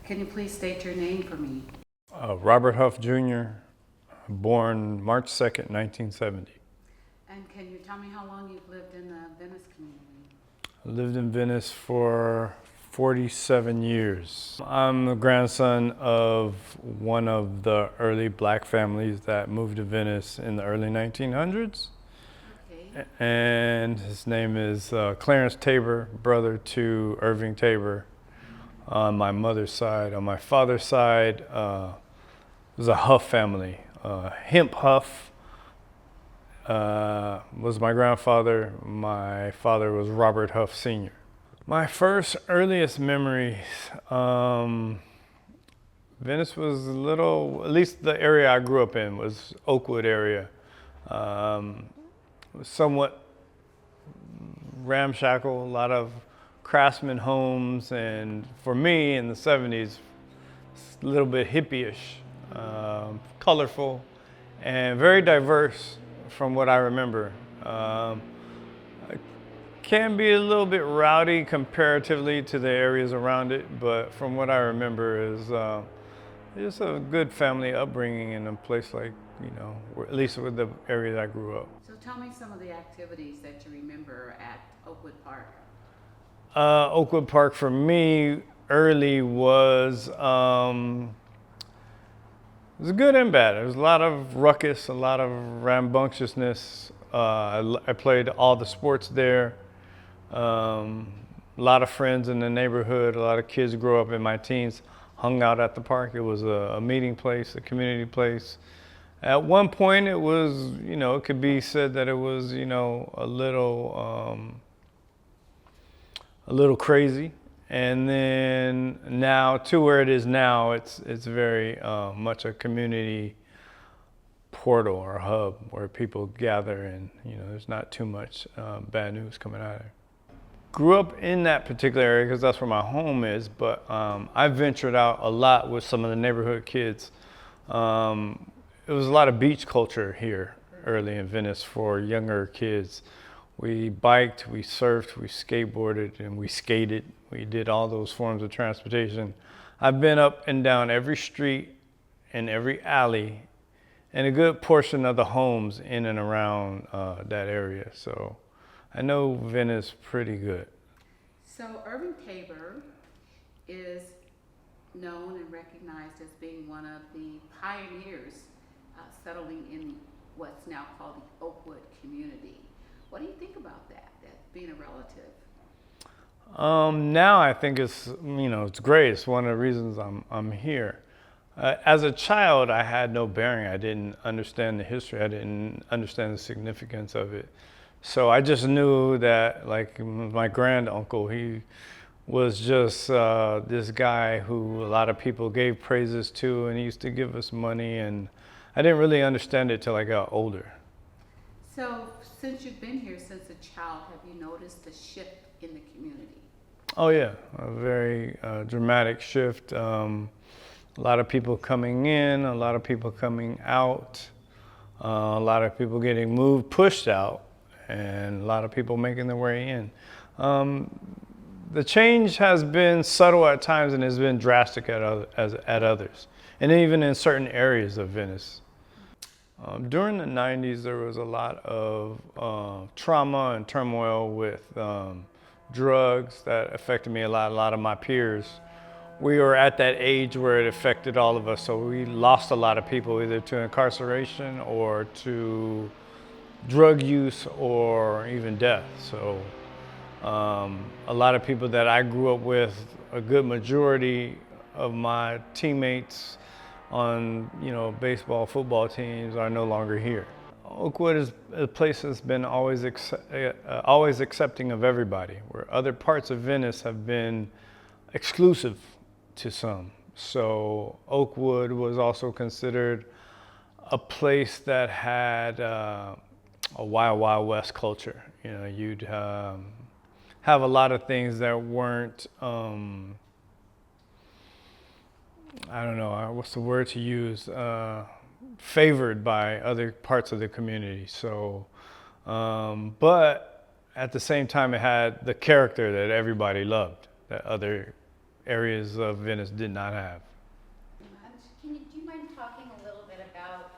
Can you please state your name for me? Robert Huff Jr., born March 2nd, 1970. And can you tell me how long you've lived in the Venice community? I lived in Venice for 47 years. I'm the grandson of one of the early black families that moved to Venice in the early 1900s. Okay. And his name is Clarence Tabor, brother to Irvin Tabor on my mother's side. On my father's side, it was a Huff family. Hemp Huff was my grandfather. My father was Robert Huff Sr. My first earliest memories, Venice was a little, at least the area I grew up in was Oakwood area. It was somewhat ramshackle, a lot of craftsman homes, and for me in the 70s, a little bit hippie-ish, colorful, and very diverse from what I remember. It can be a little bit rowdy comparatively to the areas around it, but from what I remember is just a good family upbringing in a place like, at least with the area I grew up. So tell me some of the activities that you remember at Oakwood Park. Oakwood Park for me early was good and bad. There was a lot of ruckus, a lot of rambunctiousness. I played all the sports there. A lot of friends in the neighborhood, a lot of kids grew up in my teens, hung out at the park. It was a meeting place, a community place. At one point it was, it could be said that it was, a little crazy. And then now to where it is now, it's very much a community portal or hub where people gather, and there's not too much bad news coming out of there. Grew up in that particular area because that's where my home is, but I ventured out a lot with some of the neighborhood kids. It was a lot of beach culture here early in Venice for younger kids. We biked, we surfed, we skateboarded, and we skated. We did all those forms of transportation. I've been up and down every street and every alley and a good portion of the homes in and around that area. So I know Venice pretty good. So Irvin Tabor is known and recognized as being one of the pioneers settling in what's now called the Oakwood community. What do you think about that being a relative? Now I think it's great. It's one of the reasons I'm here. As a child, I had no bearing. I didn't understand the history. I didn't understand the significance of it. So I just knew that, like my grand uncle, he was just this guy who a lot of people gave praises to, and he used to give us money, and I didn't really understand it till I got older. So since you've been here since a child, have you noticed a shift in the community? Oh yeah, a very dramatic shift. A lot of people coming in, a lot of people coming out, a lot of people getting moved, pushed out, and a lot of people making their way in. The change has been subtle at times and has been drastic at others, and even in certain areas of Venice. During the 90s, there was a lot of trauma and turmoil with drugs that affected me a lot. A lot of my peers, we were at that age where it affected all of us. So we lost a lot of people either to incarceration or to drug use or even death. So a lot of people that I grew up with, a good majority of my teammates on baseball, football teams are no longer here. Oakwood is a place that's been always accepting of everybody, where other parts of Venice have been exclusive to some. So Oakwood was also considered a place that had a wild, wild west culture. You'd have a lot of things that weren't I don't know, what's the word to use, favored by other parts of the community. So, but at the same time, it had the character that everybody loved, that other areas of Venice did not have. Do you mind talking a little bit about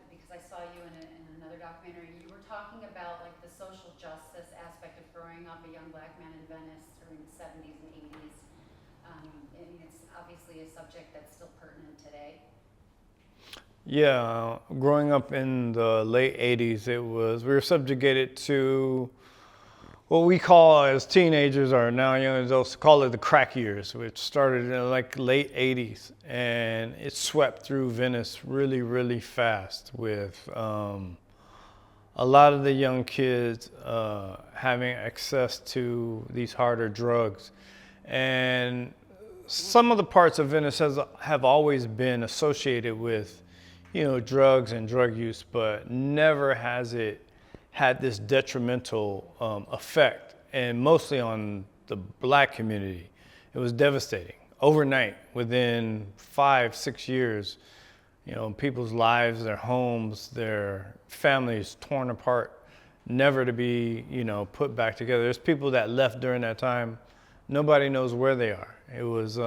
because I saw you in another documentary, you were talking about like the social justice aspect of growing up a young black man in Venice during the 70s and 80s. And it's obviously a subject that's still pertinent today. Yeah, growing up in the late 80s, we were subjugated to what we call as teenagers, or now young adults, call it the crack years, which started in like late 80s, and it swept through Venice really, really fast with a lot of the young kids having access to these harder drugs. And some of the parts of Venice have always been associated with, drugs and drug use, but never has it had this detrimental effect, and mostly on the black community. It was devastating. Overnight, within 5-6 years, people's lives, their homes, their families torn apart, never to be, put back together. There's people that left during that time. Nobody knows where they are. It was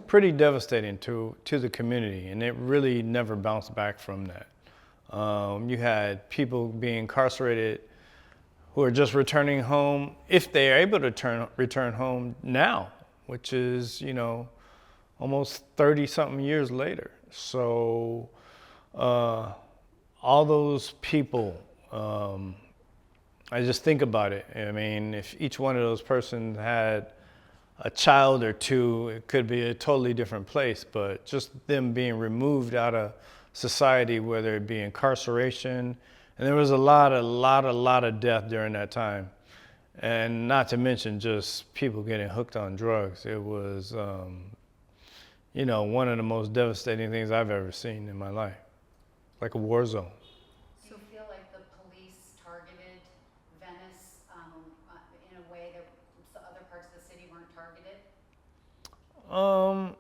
pretty devastating to the community, and it really never bounced back from that. You had people being incarcerated who are just returning home, if they are able to return home now, which is, almost 30-something years later. So all those people, I just think about it. I mean, if each one of those persons had a child or two, it could be a totally different place, but just them being removed out of society, whether it be incarceration, and there was a lot of death during that time, and not to mention just people getting hooked on drugs. It was, one of the most devastating things I've ever seen in my life, like a war zone. Do you feel like the police targeted Venice in a way that other parts of the city weren't targeted?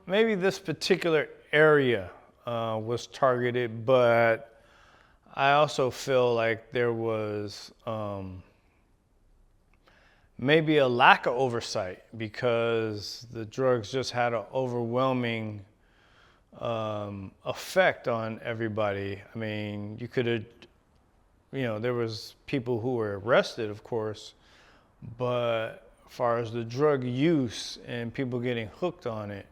Maybe this particular area was targeted, but I also feel like there was maybe a lack of oversight, because the drugs just had an overwhelming effect on everybody. I mean, you could have, there was people who were arrested, of course, but as far as the drug use and people getting hooked on it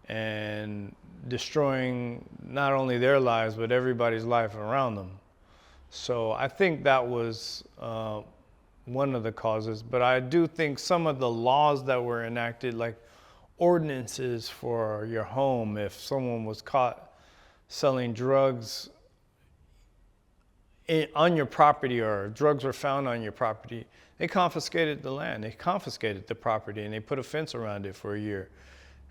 and destroying not only their lives, but everybody's life around them. So I think that was one of the causes. But I do think some of the laws that were enacted, like ordinances for your home, if someone was caught selling drugs on your property, or drugs were found on your property, they confiscated the land, they confiscated the property, and they put a fence around it for a year.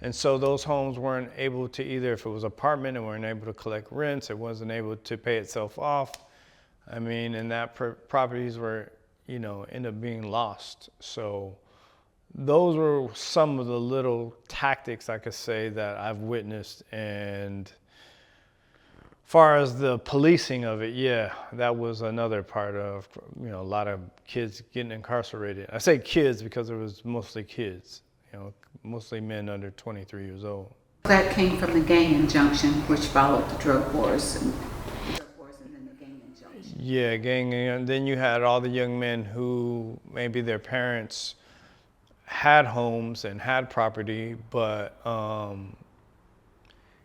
And so those homes weren't able to, either if it was apartment, it weren't able to collect rents, it wasn't able to pay itself off. I mean, and that properties were, end up being lost. So those were some of the little tactics, I could say, that I've witnessed. And far as the policing of it, yeah, that was another part of, a lot of kids getting incarcerated. I say kids because it was mostly kids, mostly men under 23 years old. That came from the gang injunction, which followed the drug wars, and then the gang injunction. Yeah, gang, and then you had all the young men who maybe their parents had homes and had property, but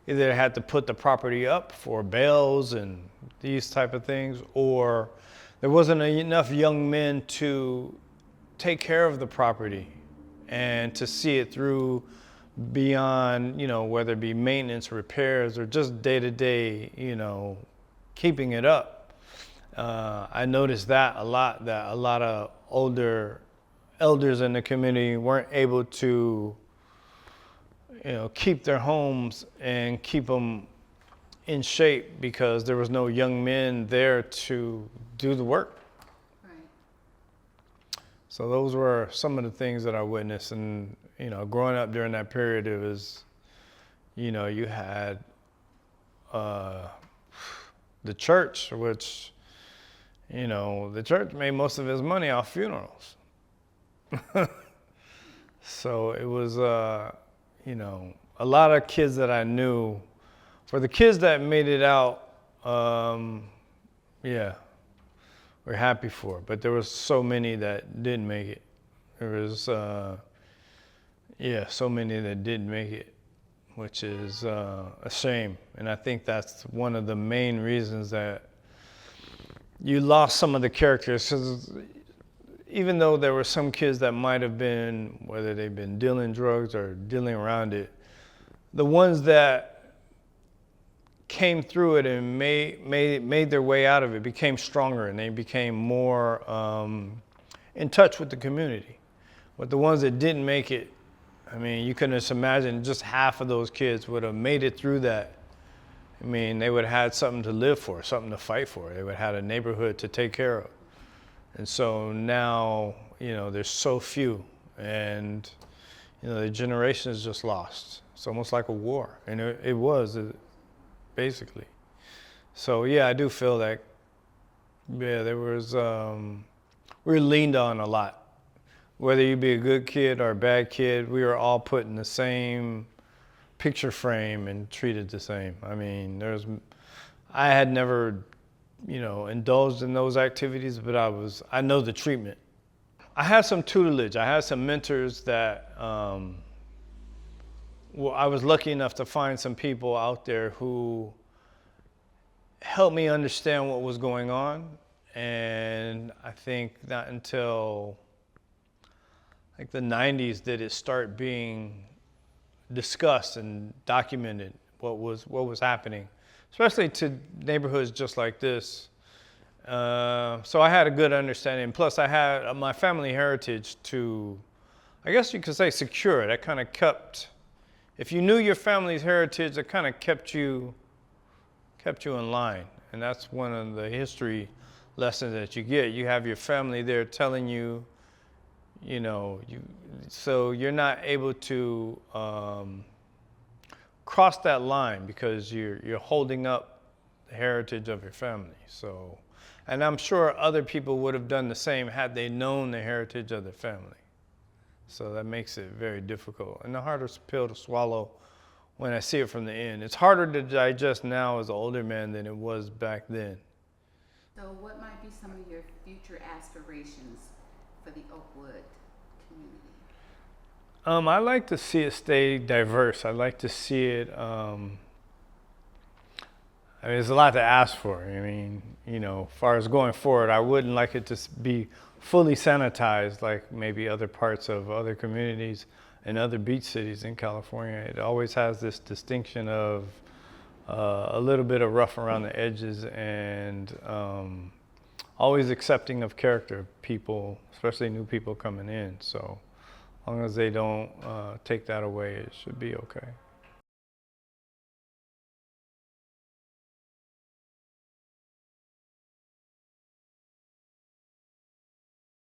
either had to put the property up for bails and these type of things, or there wasn't enough young men to take care of the property and to see it through beyond, whether it be maintenance, repairs, or just day-to-day, keeping it up. I noticed that a lot of older elders in the community weren't able to, keep their homes and keep them in shape because there was no young men there to do the work. Right. So those were some of the things that I witnessed. And, growing up during that period, it was, you had the church, which, the church made most of its money off funerals. So it was, you know, a lot of kids that I knew. For the kids that made it out, yeah, we're happy for it. But there was so many that didn't make it. There was, yeah, so many that didn't make it, which is a shame. And I think that's one of the main reasons that you lost some of the characters. 'Cause even though there were some kids that might have been, whether they've been dealing drugs or dealing around it, the ones that came through it and made their way out of it became stronger, and they became more in touch with the community. But the ones that didn't make it, I mean, you can just imagine just half of those kids would have made it through that. I mean, they would have had something to live for, something to fight for. They would have had a neighborhood to take care of. And so now, you know, there's so few, and, you know, the generation is just lost. It's almost like a war, and it was, basically. So yeah, I do feel like, yeah, there was, we were leaned on a lot. Whether you be a good kid or a bad kid, we were all put in the same picture frame and treated the same. I mean, I had never, you know, indulged in those activities, but I know the treatment. I had some tutelage. I had some mentors that, well, I was lucky enough to find some people out there who helped me understand what was going on. And I think not until like the 90s did it start being discussed and documented what was happening, especially to neighborhoods just like this. So I had a good understanding. Plus, I had my family heritage to, I guess you could say, secure. That kind of kept, if you knew your family's heritage, it kind of kept you in line. And that's one of the history lessons that you get. You have your family there telling you, you know, so you're not able to cross that line because you're holding up the heritage of your family. So, and I'm sure other people would have done the same had they known the heritage of their family. So that makes it very difficult and the hardest pill to swallow when I see it from the end. It's harder to digest now as an older man than it was back then. So what might be some of your future aspirations for the Oakwood community? I like to see it stay diverse. I like to see it, I mean, there's a lot to ask for. I mean, you know, as far as going forward, I wouldn't like it to be fully sanitized like maybe other parts of other communities and other beach cities in California. It always has this distinction of a little bit of rough around the edges and always accepting of character people, especially new people coming in. So as long as they don't take that away, it should be okay.